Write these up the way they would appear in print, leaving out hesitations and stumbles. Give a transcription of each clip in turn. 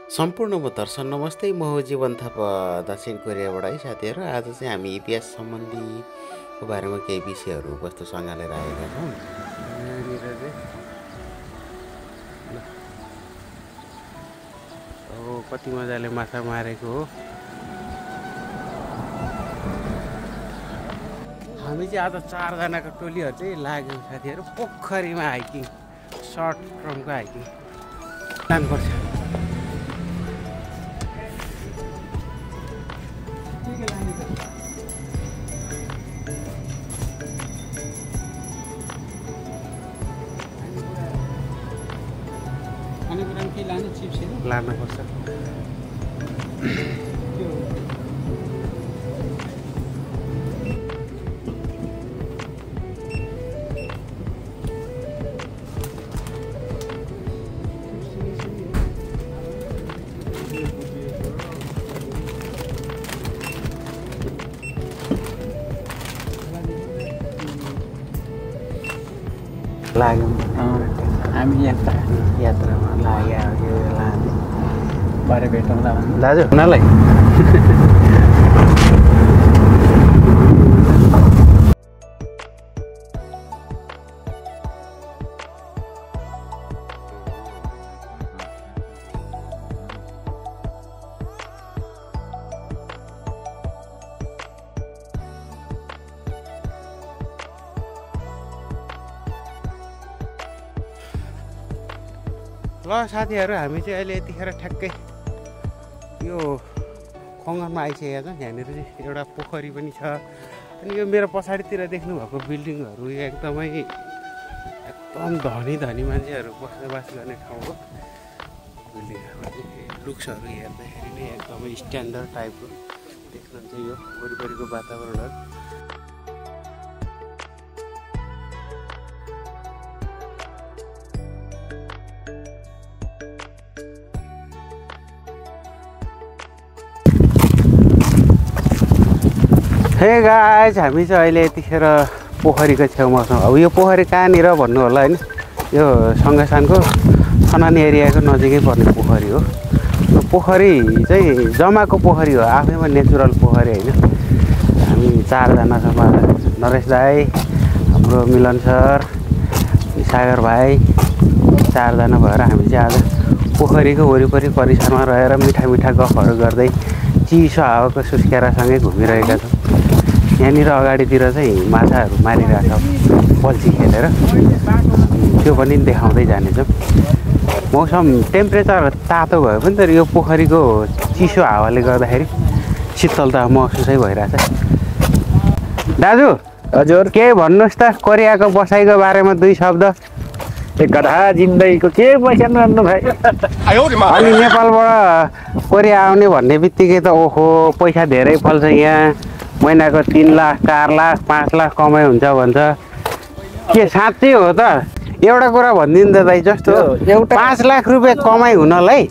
सम्पूर्ण म दर्शन नमस्ते म हो जीवन थापा दक्षिण कोरियाबाट है साथीहरू। आज चाहिँ हामी इतिहास सम्बन्धीको बारेमा केही विषयहरू वस्तुसँग लिएर आएका छौँ। यहाँनिर चाहिँ कति मजाले माछा मारेको हो। हामी चाहिँ आज 4 जनाको टोलीहरू चाहिँ लाग्यौँ साथीहरू। पोखरीमा हाइकिङ, सर्ट टर्मको हाइकिङ जानुपर्छ। लानुपर्छ। लाग्यौँ हामी यात्रामा लाग्यो लाने भरे भेटौँला दाजु हुनालाई। ल साथीहरू, हामी चाहिँ अहिले यतिखेर ठ्याक्कै यो खङ्गनमा आइसकेका छौँ। यहाँनिर चाहिँ एउटा पोखरी पनि छ। अनि यो मेरो पछाडितिर देख्नुभएको बिल्डिङहरू यो एकदम धनी धनी मान्छेहरू बसोबास गर्ने ठाउँ हो। बिल्डिङहरू लुक्सहरू हेर्दाखेरि नै एकदमै स्ट्यान्डर्ड टाइपको देख्नुहुन्छ यो वरिपरिको वातावरणहरू। हे गाइज, हामी चाहिँ अहिले यतिखेर पोखरीको छेउमा छौँ। अब यो पोखरी कहाँनिर भन्नु होला होइन, यो सङ्गसानको खनानी एरियाको नजिकै पर्ने पोखरी हो। यो पोखरी चाहिँ जमाको पोखरी हो, आफैमा नेचुरल पोखरी होइन। हामी 4 जना छौँ। नरेश दाई, हाम्रो मिलन सर, सागर भाइ, 4 जना भएर हामी चाहिँ आज पोखरीको वरिपरि परिसरमा रहेर मिठा मिठा गफहरू गर्दै चिसो हावाको सुस्केरासँगै घुमिरहेका छौँ। यहाँनिर अगाडितिर चाहिँ माछाहरू मारिरहेको छ बल्छी खेलेर, त्यो पनि देखाउँदै जानेछौँ। मौसम टेम्परेचर तातो भए पनि तर यो पोखरीको चिसो हावाले गर्दाखेरि शीतलता महसुसै भइरहेछ। दाजु हजुर, केही भन्नुहोस् त कोरियाको बसाइको बारेमा 2 शब्द। एक गधा जिन्दगीको के पैसा नआन्नु भाइ। अनि नेपालबाट कोरिया आउने भन्ने बित्तिकै त ओहो पैसा धेरै फल्छ यहाँ। महिनाको 3 लाख 4 लाख 5 लाख कमाइ हुन्छ भन्छ। के साँच्चै हो त? एउटा कुरा भनिदिनु त दाइ, जस्तो एउटा 5 लाख रुपियाँ कमाइ हुनलाई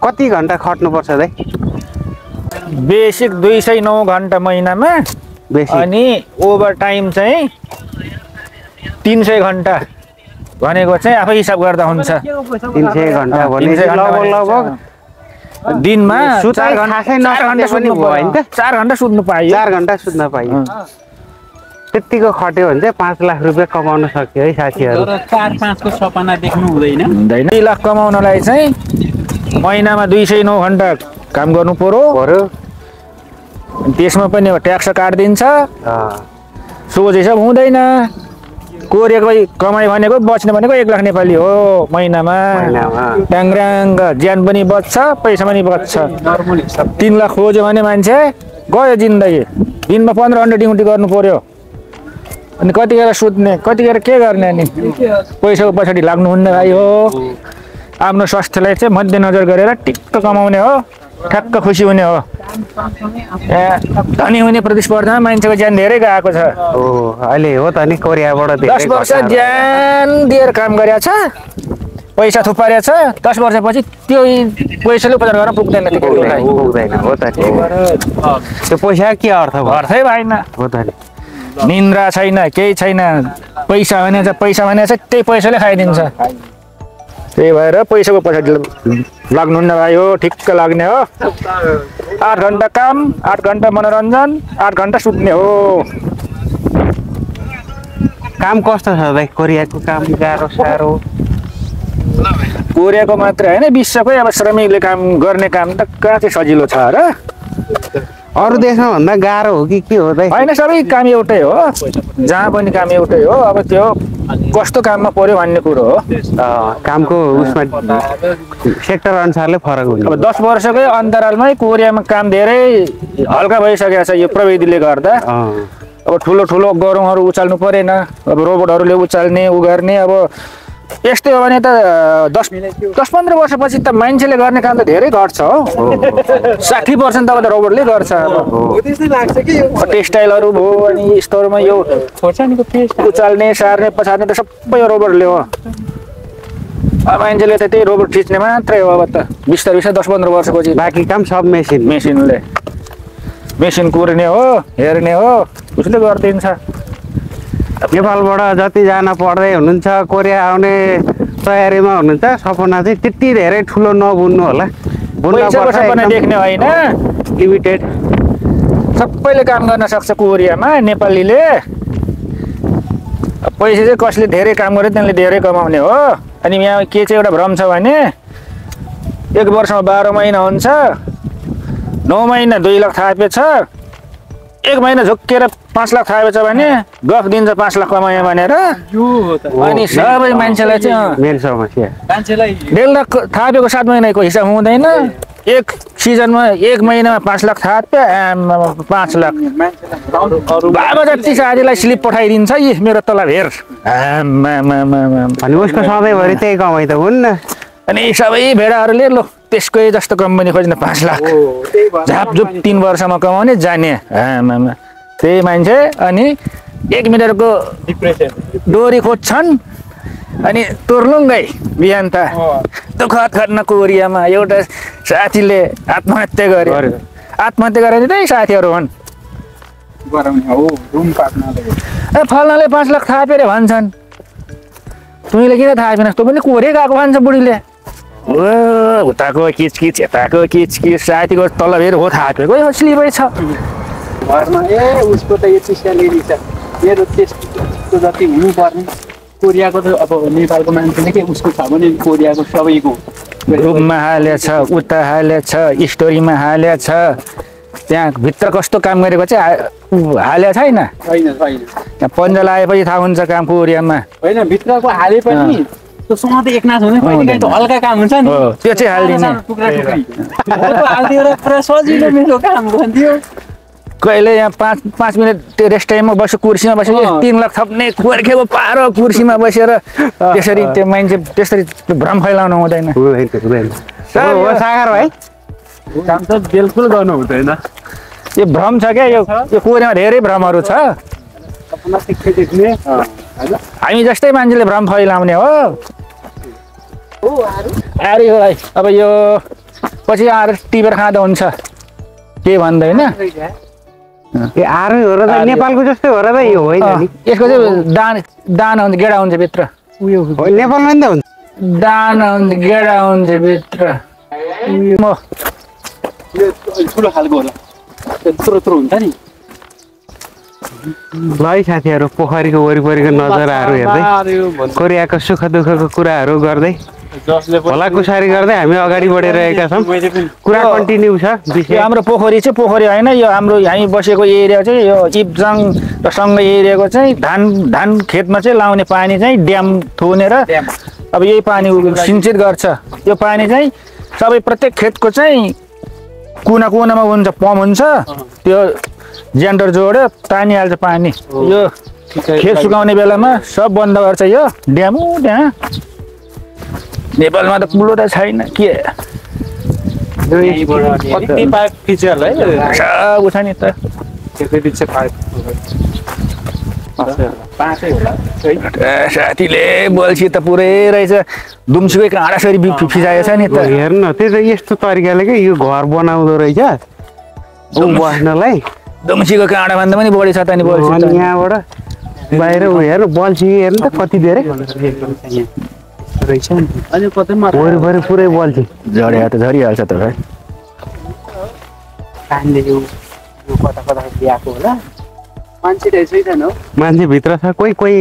कति घन्टा खट्नुपर्छ दाइ? बेसिक 209 घन्टा महिनामा, बेसी अनि ओभर टाइम चाहिँ 300 घन्टा भनेको चाहिँ आफै हिसाब गर्दा हुन्छ। 300 घन्टा भने लगभग दिनमा 4 घन्टा पनि भयो होइन त? 4 घन्टा सुत्नु पाइयो। 4 घन्टा सुत्न पाइयो। त्यतिको खट्यो भने चाहिँ 5 लाख रुपियाँ कमाउन सक्यो है साथीहरू। 4-5 को सपना देख्नु हुँदैन। 2 लाख कमाउनलाई चाहिँ महिनामा 209 घन्टा काम गर्नु पर्यो। त्यसमा पनि अब ट्याक्स काटिदिन्छ। सोझै सब हुँदैन। कोरियाको कमाइ भनेको बच्ने भनेको 1 लाख नेपाली हो महिनामा। ट्याङ्ग्राङ्ग ज्यान पनि बच्छ, पैसा पनि बच्छ। 3 लाख खोज्यो भने मान्छे गयो जिन्दगी। दिनमा 15 घन्टा ड्युटी गर्नु पर्यो। अनि कतिखेर सुत्ने, कतिखेर के गर्ने? अनि पैसाको पछाडि लाग्नुहुन्न भाइ हो। आफ्नो स्वास्थ्यलाई चाहिँ मध्यनजर गरेर टिक्क कमाउने हो, ठ्याक्क खुसी हुने हो। धनी हुने प्रतिस्पर्धामा मान्छेको ज्यान धेरै गएको छ। अहिले हो त नि कोरियाबाट 10 वर्ष ज्यान दिएर काम गरेको छ, पैसा थुपारेको छ। 10 वर्षपछि त्यो पैसाले उपचार गर्न पुग्दैन। पुग्दैन हो त। त्यो पैसा के अर्थ भयो? अर्थै भएन हो त नि। निन्द्रा छैन, केही छैन। पैसा भने चाहिँ त्यही पैसाले खाइदिन्छ। त्यही भएर पैसाको पछाडि लाग्नुहुन्न भाइ हो ठिक्क लाग्ने हो 8 घण्टा काम 8 घण्टा मनोरञ्जन 8 घण्टा सुत्ने हो काम कस्तो छ भाइ कोरियाको काम गाह्रो साह्रो कोरियाको मात्र होइन विश्वकै अब श्रमिकले काम गर्ने काम त कहाँ चाहिँ सजिलो छ र अरू देशमा भन्दा गाह्रो हो कि के हो त होइन सबै काम एउटै हो जहाँ पनि काम एउटै हो अब त्यो कस्तो काममा पर्यो भन्ने कुरो हो कामको उसमा सेक्टर अनुसारले फरक हुन्छ अब 10 वर्षकै अन्तरालमै कोरियामा काम धेरै हल्का भइसकेको छ यो प्रविधिले गर्दा अब ठुलो ठुलो गरौँहरू उचाल्नु परेन अब रोबोटहरूले उचाल्ने उ गर्ने अब यस्तै हो भने त 10-15 वर्षपछि त मान्छेले गर्ने काम त धेरै घट्छ हो 60% अब त रोबोटले गर्छ टेक्सटाइलहरू भयो अनि यस्तोहरूमा यो उचाल्ने सार्ने पछार्ने त सबै रोबोटले हो अब मान्छेले त त्यही रोबोट खिच्ने मात्रै हो अब त बिस्तारै 10-15 वर्षपछि बाँकी काम सब मेसिन कुर्ने हो हेर्ने हो उसले गरिदिन्छ नेपालबाट जतिजना पढ्दै हुनुहुन्छ कोरिया आउने तयारीमा हुनुहुन्छ सपना चाहिँ त्यति धेरै ठुलो नबुन्नु होला सपना देख्ने होइन लिमिटेड सबैले काम गर्न सक्छ कोरियामा नेपालीले पैसा चाहिँ कसले धेरै काम गर्यो त्यसले धेरै कमाउने हो अनि यहाँ के चाहिँ एउटा भ्रम छ भने 1 वर्षमा 12 महिना हुन्छ 9 महिना 2 लाख थापेछ 1 महिना झुक्केर 5 लाख थापेछ भने गफ दिन्छ 5 लाख कमायो भनेर अनि सबै मान्छेलाई चाहिँ मेन समस्या 1.5 लाख थापेको 7 महिनाको हिसाब हुँदैन एक सिजनमा 1 महिनामा 5 लाख थाप्यो 5 लाख बाबा जति साथीलाई स्लिप पठाइदिन्छ यी मेरो तलब हेर अनि उसको सधैँभरि त्यही कमाइ त हुन्न अनि सबै भेडाहरूले लो त्यसकै जस्तो कम्पनी खोज्ने 5 लाख झापझुप 3 वर्षमा कमाउने जाने त्यही मान्छे अनि 1 मिटरको डोरी खोज्छन् अनि तुर्लुङ्गै बिहान त दुःख खट्न कोरियामा एउटा साथीले आत्महत्या गर्यो आत्महत्या गरेर त्यही साथीहरू हुन् फल्नाले 5 लाख थाप्यो रे भन्छन् तुमीले किन थापेन तँ पनि कोरिया गएको भन्छ बुढीले उताको किचकिच यताको किचकिच साथीको तलब हेर हो थापेको यो स्लिपै छ घरमा उसको त यति स्यालेरी छ मेरो त्यस्तो जति हुनुपर्ने कोरियाको त अब नेपालको मान्छेले के उसको छ भने कोरियाको सबैको ग्रुपमा हालेछ उता हालेछ स्टोरीमा हालेछ त्यहाँ भित्र कस्तो काम गरेको चाहिँ हाले छैन त्यहाँ पन्जा लगाएपछि थाहा हुन्छ काम कोरियामा होइन भित्रको हाले पनि त्यो सँगै एकनाथ हुने कहिलेकाहीँ त हल्का काम हुन्छ नि त्यो चाहिँ हालिदिने हालिदियो र पुरा सजिलो मेरो काम गर्थ्यो कहिले यहाँ 5 मिनट रेस्ट टाइममा बस्यो कुर्सीमा बस्यो 3 लाख थप्ने खोर्खेको पारो कुर्सीमा बसेर त्यसरी त्यो मान्छे त्यसरी भ्रम फैलाउनु हुँदैन सागर भाइ काम त बिल्कुल गर्नु हुँदैन यो भ्रम छ क्या यो कोरियामा धेरै भ्रमहरू छ हामी जस्तै मान्छेले भ्रम फैलाउने हो आरे हो भाइ अब यो पछि आएर टिपेर खाँदा हुन्छ के भन्दैन आरो हो र नेपालको जस्तै हो र यो होइन नि यसको चाहिँ दाना हुन्छ गेडा हुन्छ भित्र नेपालमा नि त हुन्छ दाना हुन्छ गेडा हुन्छ भित्र म ठुलो खालको होला त्रो हुन्छ नि ल है साथीहरू पोखरीको वरिपरिको नजाराहरू हेर्दै कोरियाको सुख दुःखको कुराहरू गर्दै होला कुसारी गर्दै हामी अगाडि बढिरहेका छौँ कुरा कन्टिन्यू छ यो हाम्रो पोखरी चाहिँ पोखरी होइन यो हाम्रो हामी बसेको एरिया चाहिँ यो इप्जाङ र सँग एरियाको चाहिँ धान खेतमा चाहिँ लाउने पानी चाहिँ ड्याम थुनेर अब यही पानी सिंचित गर्छ यो पानी चाहिँ सबै प्रत्येक खेतको चाहिँ कुना कुनामा हुन्छ पम्प हुन्छ त्यो जेन्डर जोड्यो तानिहाल्छ पानी यो खेत सुकाउने बेलामा सब बन्द गर्छ यो ड्याम त्यहाँ नेपालमा त पुलो त छैन के उठा नि त साथीले बल्छी त पुरै रहेछ दुम्सुकै काँडासरी फिजाएछ नि त हेर्न त्यही त यस्तो तरिकाले क्या यो घर बनाउँदो रहेछ बस्नलाई दुम्सीको काँडा भन्दा पनि बढी छ त नि बल्छी यहाँबाट बाहिर हेर्नु बल्छी हेर्नु त कति धेरै रहेछ नि अनि कतै वरिपरि पुरै बल्छी झऱ्या त झरिहाल्छ त भाइ कानले यो कता कता ल्याएको होला मान्छे छैन हौ मान्छे भित्र छ कोही कोही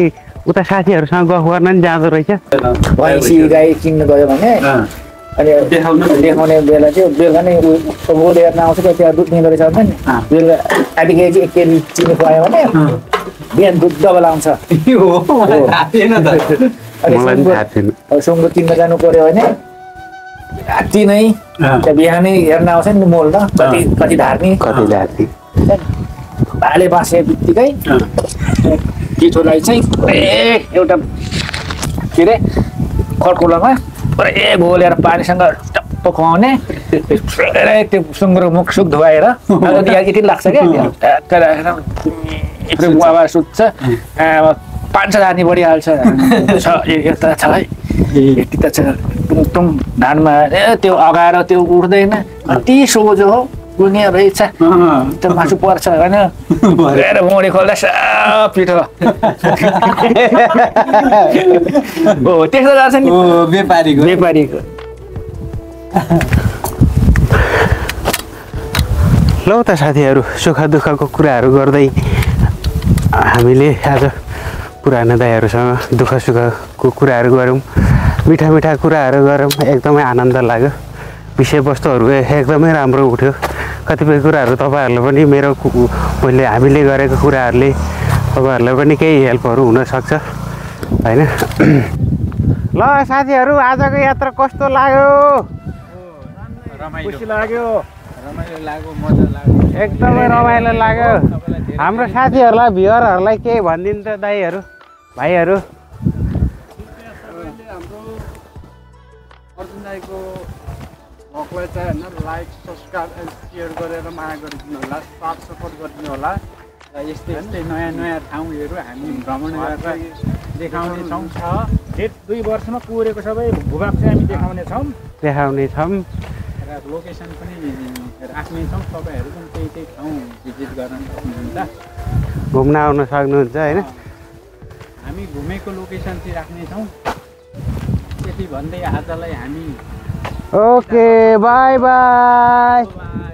उता साथीहरूसँग गफ गर्न नि जाँदो रहेछ भैँसी गाई किन्नु गयो भने अनि देखाउने बेला चाहिँ बेलुका नै गोले हेर्न आउँछ त्यहाँ दुध दिँदो रहेछ हुन्छ नि बेलुका आधी केजी 1 केजी चिनी खुवायो भने बिहान दुध डबल आउँछ सुँगुर किन्न जानु पर्यो भने राति नै त्यहाँ बिहानै हेर्न आउँछ नि मोल न कति धार्ने भाले बाँसे बित्तिकै किटोलाई चाहिँ एउटा के अरे खड्कुलोमा पुरै घोलेर पानीसँग टप्प खुवाउने त्यो सुँगुरको मुख सुख धुवाएर यति लाग्छ क्या ट्याक्क राखेर आवाज सुत्छ 500 धानी बढिहाल्छ यता छ है यति त छ टुङ धानमा त्यो अगाएर त्यो उठ्दैन अति सोझो हो दुनियाँ रहेछ त्यो मासु पर्छ होइन मोडी खोल्दा पिठो त्यस्तो जान्छ नि व्यापारीको ल त साथीहरू सुख दुःखको कुराहरू गर्दै हामीले आज पुरानो दाइहरूसँग दुःख सुखको कुराहरू गऱ्यौँ मिठा मिठा कुराहरू गऱ्यौँ एकदमै आनन्द लाग्यो विषयवस्तुहरू एकदमै राम्रो उठ्यो कतिपय कुराहरू तपाईँहरूले पनि मैले हामीले गरेको कुराहरूले तपाईँहरूलाई पनि केही हेल्पहरू हुनसक्छ होइन ल साथीहरू आजको यात्रा कस्तो लाग्यो खुसी लाग्यो मजा लाग्यो एकदमै रमाइलो लाग्यो हाम्रो साथीहरूलाई भ्युअरहरूलाई केही भनिदिनु त दाइहरू भाइहरू हाम्रो अर्जुन दाइको भ्लगलाई चाहिँ होइन लाइक सब्सक्राइब एन्ड सेयर गरेर माया गरिदिनु होला साथ सपोर्ट गरिदिनु होला र यस्तै नयाँ नयाँ ठाउँहरू हामी भ्रमण गरेर देखाउनेछौँ 2 वर्षमा पुगेको सबै भूभाग चाहिँ हामी देखाउनेछौँ र लोकेसन पनि राख्नेछौँ तपाईँहरू पनि त्यही ठाउँ भिजिट गर्न सक्नुहुन्छ घुम्न आउन सक्नुहुन्छ होइन हामी घुमेको लोकेसन चाहिँ राख्नेछौँ त्यति भन्दै आजलाई हामी ओके बाई बाई बाई